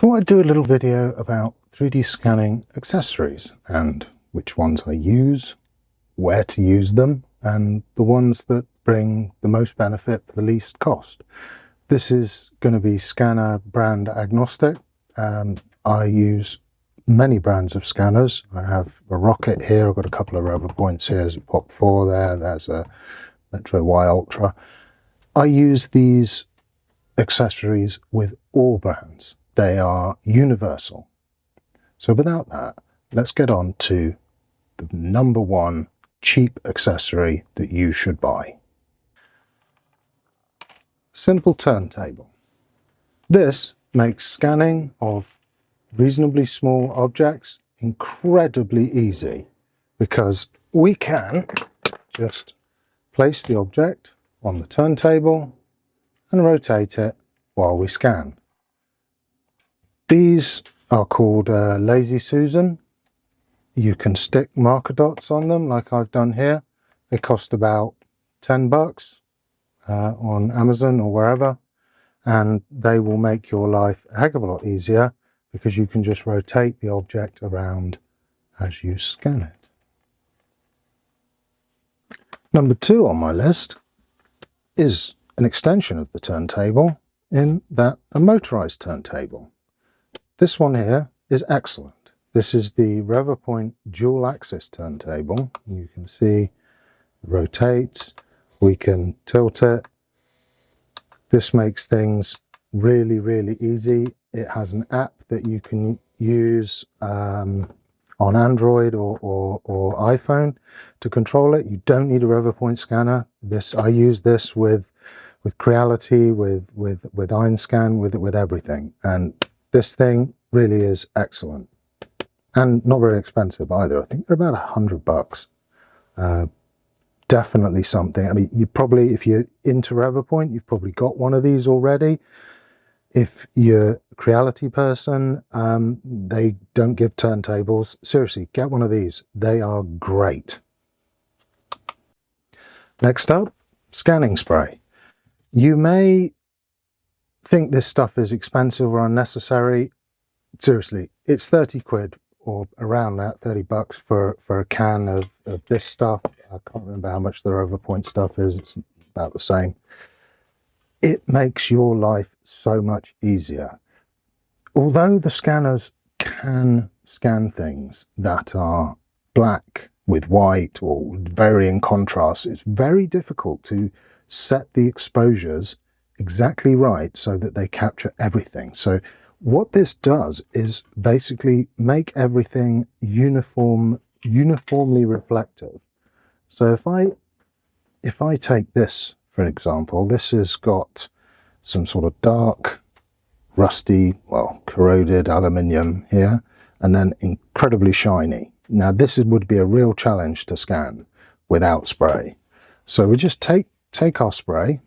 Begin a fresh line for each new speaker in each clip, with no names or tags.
thought I'd do a little video about 3D scanning accessories and which ones I use, where to use them, and the ones that bring the most benefit for the least cost. This is going to be scanner brand agnostic. I use many brands of scanners. I have a Rocket here, I've got a couple of Revopoints here, there's a Pop 4 there, there's a Metro Y Ultra. I use these accessories with all brands. They are universal. So without that, let's get on to the number one cheap accessory that you should buy. Simple turntable. This makes scanning of reasonably small objects incredibly easy because we can just place the object on the turntable and rotate it while we scan. These are called Lazy Suzan. You can stick marker dots on them like I've done here. They cost about 10 bucks on Amazon or wherever, and they will make your life a heck of a lot easier because you can just rotate the object around as you scan it. Number two on my list is an extension of the turntable in that a motorized turntable. This one here is excellent. This is the Revopoint dual axis turntable. You can see it rotates, we can tilt it. This makes things really, really easy. It has an app that you can use on Android or iPhone to control it. You don't need a Revopoint scanner. I use this with Creality, with Einscan, with everything. And this thing really is excellent. And not very expensive either. I think they're about 100 bucks. Definitely something. I mean, you probably, if you're into Revopoint, you've probably got one of these already. If you're a Creality person, they don't give turntables. Seriously, get one of these. They are great. Next up, scanning spray. You may think this stuff is expensive or unnecessary. Seriously, it's 30 quid or around that, 30 bucks for a can of this stuff. I can't remember how much the Revopoint stuff is. It's about the same. It makes your life so much easier. Although the scanners can scan things that are black with white or varying contrast, it's very difficult to set the exposures exactly right so that they capture everything. So what this does is basically make everything uniformly reflective. So if I take this, for example, this has got some sort of dark, rusty, well, corroded aluminium here, and then incredibly shiny. Now this would be a real challenge to scan without spray. So we just take our spray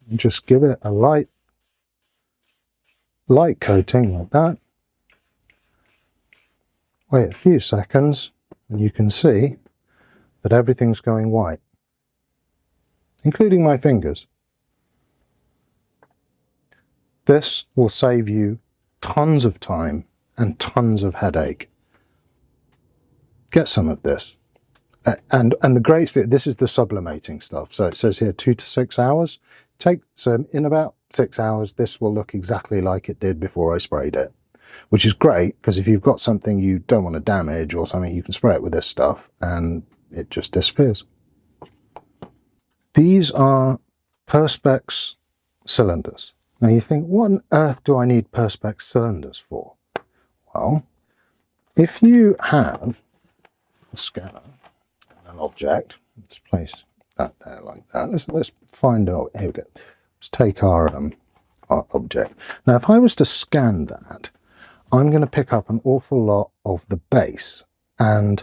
and just give it a light coating like that. Wait a few seconds and you can see that everything's going white, including my fingers. This will save you tons of time and tons of headache. Get some of this. And the great thing, this is the sublimating stuff. So it says here 2 to 6 hours. So in about 6 hours, this will look exactly like it did before I sprayed it, which is great because if you've got something you don't want to damage or something, you can spray it with this stuff and it just disappears. These are Perspex Cylinders. Now you think, what on earth do I need Perspex Cylinders for? Well, if you have a scanner and an object, let's place that there like that. Let's find out. Here we go. Let's take our object. Now, if I was to scan that, I'm going to pick up an awful lot of the base, and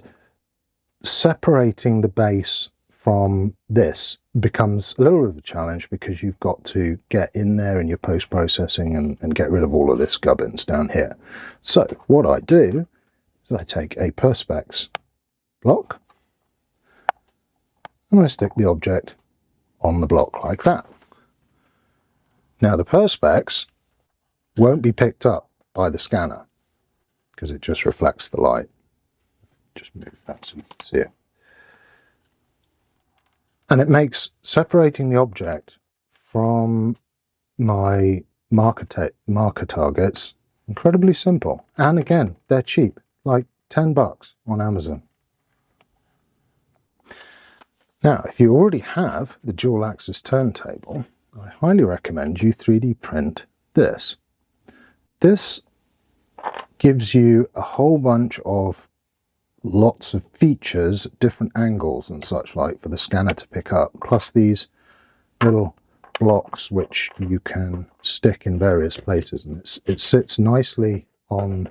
separating the base from this becomes a little bit of a challenge because you've got to get in there in your post-processing and get rid of all of this gubbins down here. So what I do is I take a Perspex block and I stick the object on the block like that. Now the Perspex won't be picked up by the scanner because it just reflects the light. Just move that so you can see it. And it makes separating the object from my marker targets incredibly simple. And again, they're cheap, like $10 on Amazon. Now, if you already have the dual axis turntable, I highly recommend you 3D print this. This gives you a whole bunch of lots of features, different angles and such like for the scanner to pick up, plus these little blocks which you can stick in various places, and it sits nicely on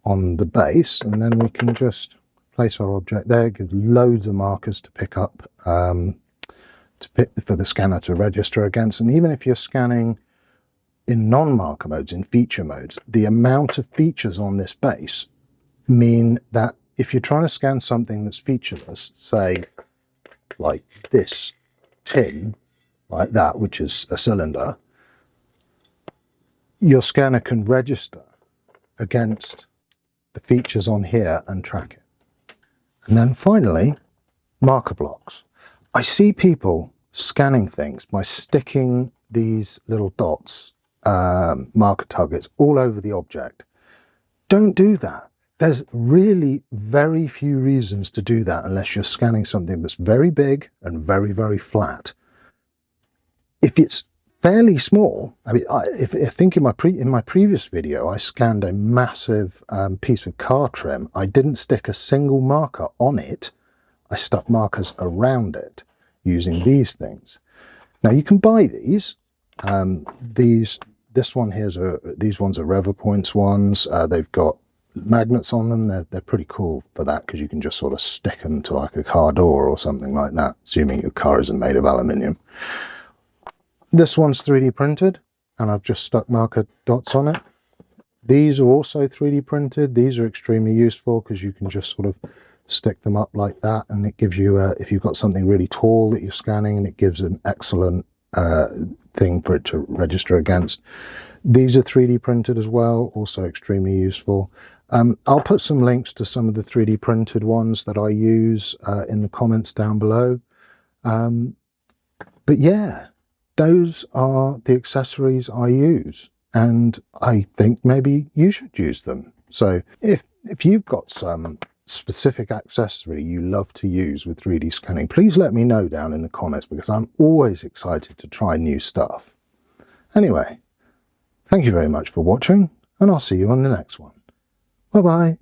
the base, and then we can just place our object there. It gives loads of markers to pick up for the scanner to register against. And even if you're scanning in non-marker modes, in feature modes, the amount of features on this base mean that if you're trying to scan something that's featureless, say like this tin, like that, which is a cylinder, your scanner can register against the features on here and track it. And then finally, marker blocks. I see people scanning things by sticking these little dots, marker targets, all over the object. Don't do that. There's really very few reasons to do that unless you're scanning something that's very big and very, very flat. If it's fairly small, I mean, I think in my previous video, I scanned a massive piece of car trim. I didn't stick a single marker on it. I stuck markers around it using these things. Now you can buy these. This one here's these ones are Revopoint ones. They've got magnets on them. They're pretty cool for that because you can just sort of stick them to like a car door or something like that, assuming your car isn't made of aluminium. This one's 3D printed, and I've just stuck marker dots on it. These are also 3D printed. These are extremely useful because you can just sort of stick them up like that, and it gives you if you've got something really tall that you're scanning, and it gives an excellent thing for it to register against. These are 3D printed as well, also extremely useful. I'll put some links to some of the 3D printed ones that I use in the comments down below. But yeah, those are the accessories I use, and I think maybe you should use them. So if you've got some specific accessory you love to use with 3D scanning, please let me know down in the comments, because I'm always excited to try new stuff. Anyway, thank you very much for watching, and I'll see you on the next one. Bye bye.